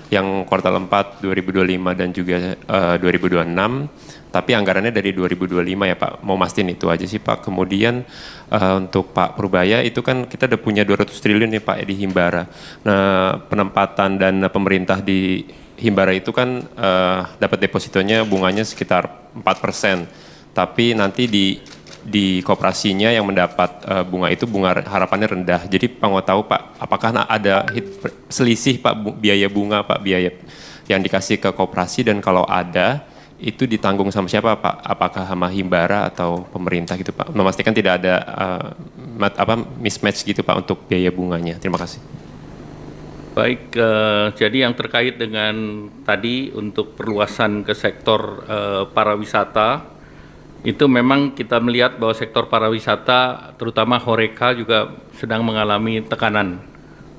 yang kuartal 4 2025 dan juga 2026, tapi anggarannya dari 2025 ya Pak. Mau mastiin itu aja sih Pak. Kemudian untuk Pak Purbaya itu kan kita udah punya 200 triliun nih Pak di Himbara. Nah, penempatan dana pemerintah di Himbara itu kan dapat depositonya bunganya sekitar 4%. Tapi nanti di koperasinya yang mendapat bunga itu bunga harapannya rendah. Jadi Pak mau tahu Pak, apakah ada selisih Pak biaya bunga Pak, biaya yang dikasih ke koperasi, dan kalau ada itu ditanggung sama siapa Pak? Apakah sama Himbara atau pemerintah gitu Pak? Memastikan tidak ada mismatch gitu Pak untuk biaya bunganya. Terima kasih. Baik, jadi yang terkait dengan tadi untuk perluasan ke sektor pariwisata, itu memang kita melihat bahwa sektor pariwisata terutama Horeca juga sedang mengalami tekanan.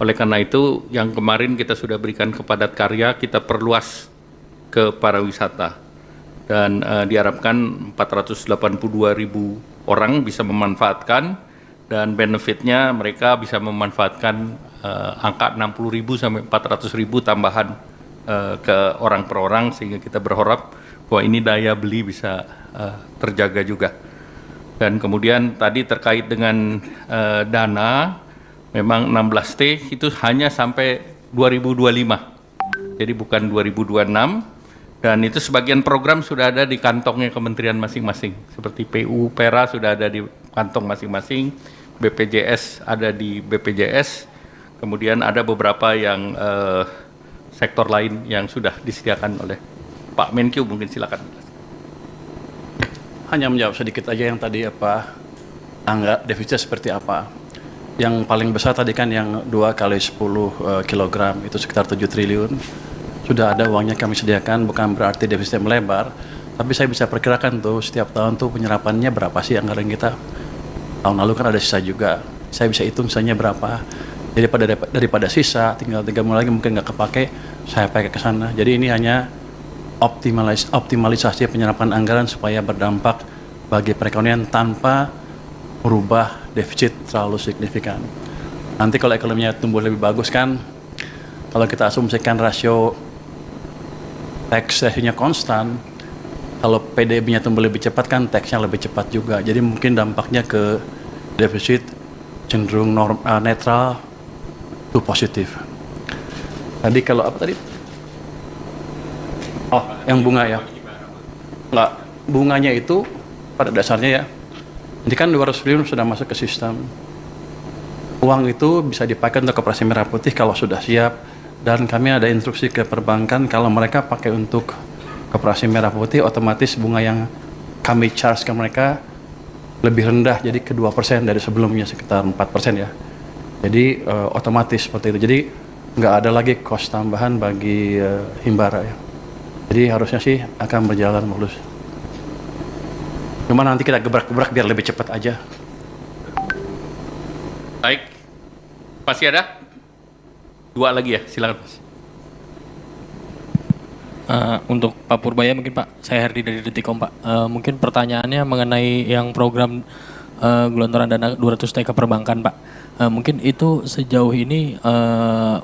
Oleh karena itu yang kemarin kita sudah berikan ke padat karya, kita perluas ke pariwisata dan diharapkan 482.000 orang bisa memanfaatkan, dan benefitnya mereka bisa memanfaatkan angka 60.000 sampai 400.000 tambahan ke orang per orang, sehingga kita berharap bahwa ini daya beli bisa terjaga juga. Dan kemudian tadi terkait dengan dana, memang 16T itu hanya sampai 2025, jadi bukan 2026, dan itu sebagian program sudah ada di kantongnya kementerian masing-masing, seperti PU, PERA sudah ada di kantong masing-masing, BPJS ada di BPJS, kemudian ada beberapa yang sektor lain yang sudah disediakan oleh Pak Menkyu. Mungkin silakan. Hanya menjawab sedikit aja yang tadi angka defisitnya seperti apa. Yang paling besar tadi kan yang 2 kali 10 kilogram itu sekitar 7 triliun. Sudah ada uangnya kami sediakan, bukan berarti defisitnya melebar, tapi saya bisa perkirakan tuh setiap tahun tuh penyerapannya berapa sih anggaran kita. Tahun lalu kan ada sisa juga, saya bisa hitung sisanya berapa. Jadi daripada sisa tinggal 3 bulan lagi mungkin nggak kepake, saya pakai ke sana. Jadi ini hanya optimalisasi penyerapan anggaran supaya berdampak bagi perekonomian tanpa merubah defisit terlalu signifikan. Nanti kalau ekonominya tumbuh lebih bagus kan, kalau kita asumsikan rasio tax ratio-nya konstan, kalau PDB-nya tumbuh lebih cepat kan tax-nya lebih cepat juga. Jadi mungkin dampaknya ke defisit cenderung netral to positif. Tadi kalau apa tadi? Oh, yang bunga ya? Enggak, bunganya itu pada dasarnya ya, ini kan 200 triliun sudah masuk ke sistem. Uang itu bisa dipakai untuk koperasi merah putih kalau sudah siap, dan kami ada instruksi ke perbankan kalau mereka pakai untuk koperasi merah putih, otomatis bunga yang kami charge ke mereka lebih rendah, jadi ke 2% dari sebelumnya sekitar 4% ya. Jadi otomatis seperti itu. Jadi nggak ada lagi cost tambahan bagi Himbara ya. Jadi harusnya sih akan berjalan mulus. Cuma nanti kita gebrak-gebrak biar lebih cepat aja. Baik, masih ada? 2 lagi ya, silakan Mas. Untuk Pak Purbaya mungkin Pak, saya Herdi dari Detikom Pak. Mungkin pertanyaannya mengenai yang program gelontoran dana 200T ke perbankan Pak. Mungkin itu sejauh ini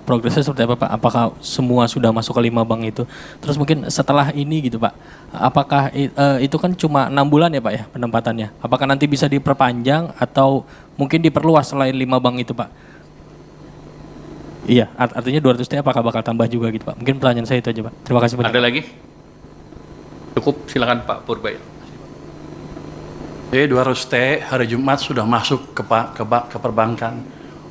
progresnya seperti apa Pak? Apakah semua sudah masuk ke 5 bank itu? Terus mungkin setelah ini gitu Pak, apakah itu kan cuma 6 bulan ya Pak ya penempatannya? Apakah nanti bisa diperpanjang atau mungkin diperluas selain 5 bank itu Pak? Iya, artinya 200T apakah bakal tambah juga gitu Pak? Mungkin pertanyaan saya itu aja Pak. Terima kasih banyak. Ada lagi? Cukup, silakan Pak Purbaya. Jadi 200T hari Jumat sudah masuk ke perbankan.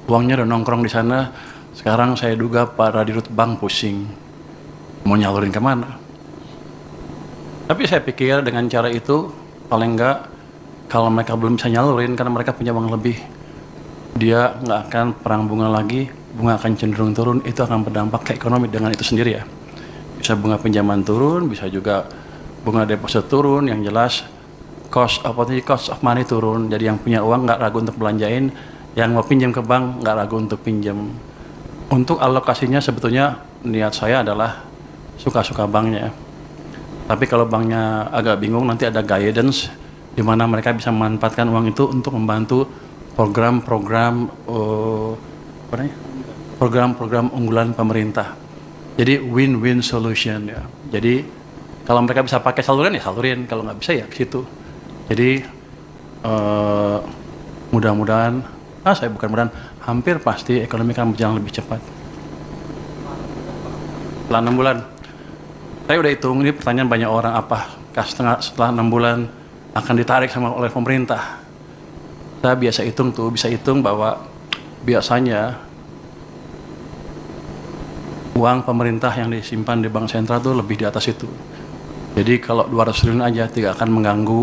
Uangnya udah nongkrong di sana. Sekarang saya duga para dirut bank pusing. Mau nyalurin kemana? Tapi saya pikir dengan cara itu, paling enggak kalau mereka belum bisa nyalurin karena mereka punya uang lebih, dia nggak akan perang bunga lagi, bunga akan cenderung turun, itu akan berdampak ke ekonomi dengan itu sendiri ya. Bisa bunga pinjaman turun, bisa juga bunga deposit turun, yang jelas cost of money turun, jadi yang punya uang nggak ragu untuk belanjain, yang mau pinjam ke bank nggak ragu untuk pinjam. Untuk alokasinya sebetulnya niat saya adalah suka-suka banknya. Tapi kalau banknya agak bingung, nanti ada guidance di mana mereka bisa memanfaatkan uang itu untuk membantu program-program unggulan pemerintah. Jadi win-win solution ya. Jadi kalau mereka bisa pakai saluran ya salurin, kalau nggak bisa ya ke situ. Jadi mudah-mudahan, hampir pasti ekonomi akan berjalan lebih cepat. Setelah 6 bulan, saya udah hitung, ini pertanyaan banyak orang, apakah setelah 6 bulan akan ditarik oleh pemerintah. Saya bisa hitung bahwa biasanya uang pemerintah yang disimpan di bank sentral itu lebih di atas itu. Jadi kalau 200 triliun aja tidak akan mengganggu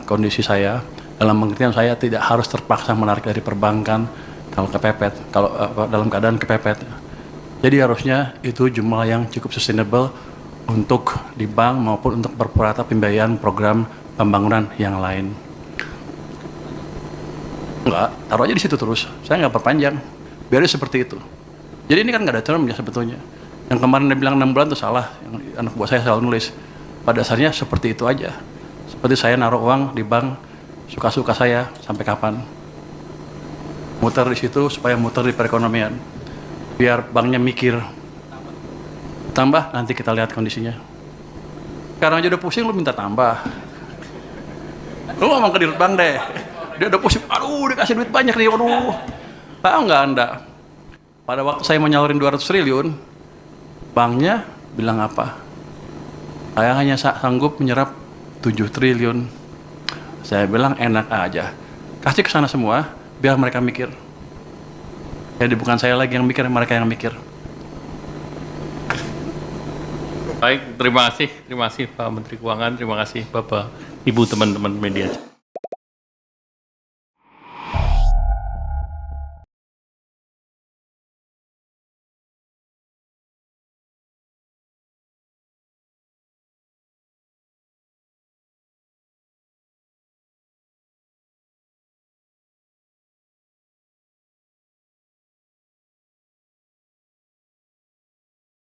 kondisi saya. Dalam pengertian saya tidak harus terpaksa menarik dari perbankan dalam keadaan kepepet. Jadi harusnya itu jumlah yang cukup sustainable untuk di bank maupun untuk perpurata pembiayaan program pembangunan yang lain. Enggak, taruh aja di situ terus. Saya nggak perpanjang. Biar seperti itu. Jadi ini kan nggak ada termnya sebetulnya. Yang kemarin dia bilang 6 bulan itu salah. Yang anak buah saya selalu nulis. Pada dasarnya seperti itu aja. Seperti saya naruh uang di bank suka-suka saya sampai kapan. Muter di situ supaya muter di perekonomian. Biar banknya mikir. Tambah nanti kita lihat kondisinya. Sekarang aja udah pusing lu minta tambah. Lu ngomong ke dirut bank deh. Dia udah pusing, aduh dikasih duit banyak nih, aduh. Tahu nggak Anda? Pada waktu saya mau nyalurin 200 triliun, banknya bilang apa? Saya hanya sanggup menyerap 7 triliun. Saya bilang enak aja. Kasih ke sana semua, biar mereka mikir. Jadi bukan saya lagi yang mikir, mereka yang mikir. Baik, terima kasih Pak Menteri Keuangan, terima kasih Bapak, Ibu, teman-teman media.